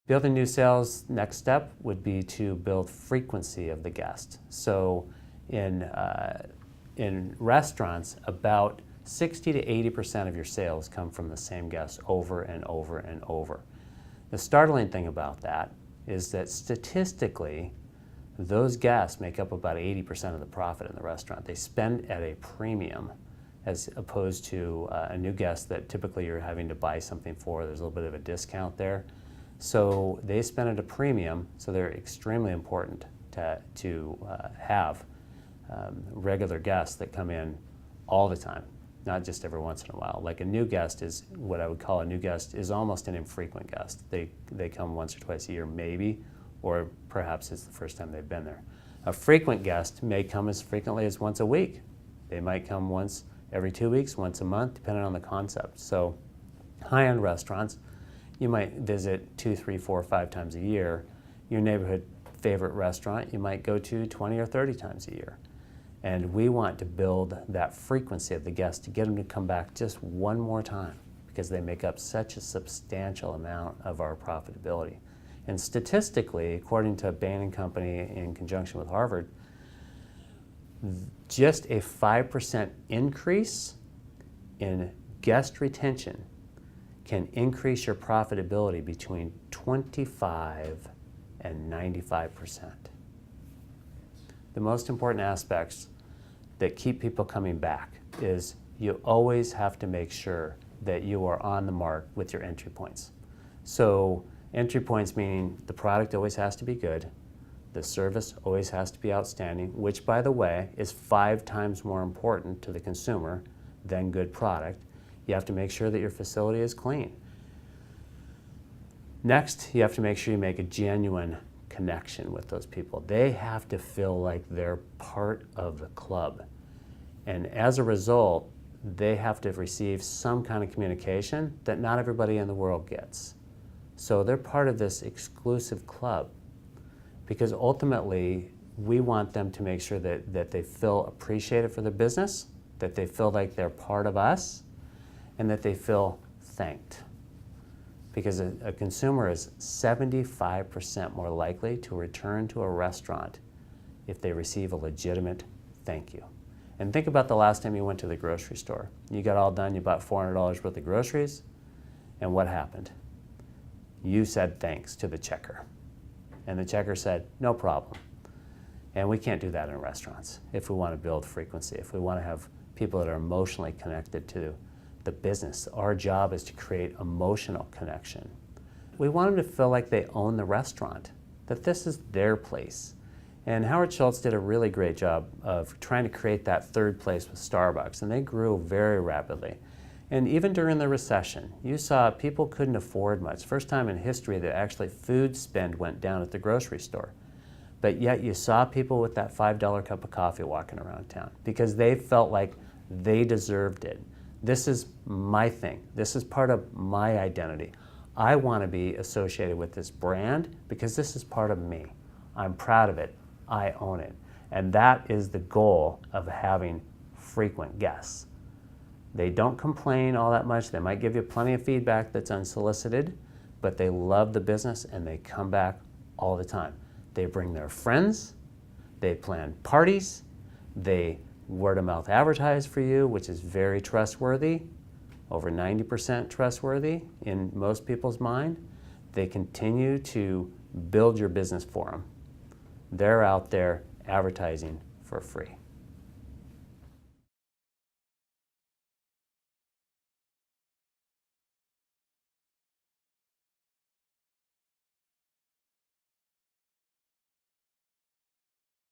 Building new sales, next step would be to build frequency of the guest. So in restaurants, about 60 to 80% of your sales come from the same guests over and over and over. The startling thing about that is that statistically, those guests make up about 80% of the profit in the restaurant. They spend at a premium as opposed to a new guest that typically you're having to buy something for. There's a little bit of a discount there. So they spend at a premium, so they're extremely important to have regular guests that come in all the time, not just every once in a while. Like a new guest is, what I would call a new guest is almost an infrequent guest. They come once or twice a year maybe, or perhaps it's the first time they've been there. A frequent guest may come as frequently as once a week. They might come once every 2 weeks, once a month, depending on the concept. So high-end restaurants, you might visit 2, 3, 4, 5 times a year. Your neighborhood favorite restaurant you might go to 20 or 30 times a year. And we want to build that frequency of the guests to get them to come back just one more time because they make up such a substantial amount of our profitability. And statistically, according to Bain & Company in conjunction with Harvard, just a 5% increase in guest retention can increase your profitability between 25 and 95%. The most important aspects that keep people coming back is you always have to make sure that you are on the mark with your entry points. So entry points meaning the product always has to be good, the service always has to be outstanding, which by the way is 5 times more important to the consumer than good product. You have to make sure that your facility is clean. Next, you have to make sure you make a genuine connection with those people. They have to feel like they're part of the club. And as a result, they have to receive some kind of communication that not everybody in the world gets. So they're part of this exclusive club because ultimately we want them to make sure that they feel appreciated for their business, that they feel like they're part of us, and that they feel thanked. Because a consumer is 75% more likely to return to a restaurant if they receive a legitimate thank you. And think about the last time you went to the grocery store. You got all done, you bought $400 worth of groceries, and what happened? You said thanks to the checker. And the checker said, no problem. And we can't do that in restaurants if we want to build frequency, if we want to have people that are emotionally connected to the business. Our job is to create emotional connection. We want them to feel like they own the restaurant, that this is their place. And Howard Schultz did a really great job of trying to create that third place with Starbucks, and they grew very rapidly. And even during the recession, you saw people couldn't afford much. First time in history that actually food spend went down at the grocery store. But yet you saw people with that $5 cup of coffee walking around town because they felt like they deserved it. This is my thing. This is part of my identity. I want to be associated with this brand because this is part of me. I'm proud of it. I own it. And that is the goal of having frequent guests. They don't complain all that much. They might give you plenty of feedback that's unsolicited, but they love the business and they come back all the time. They bring their friends, they plan parties, they word of mouth advertise for you, which is very trustworthy, over 90% trustworthy in most people's mind. They continue to build your business for them. They're out there advertising for free.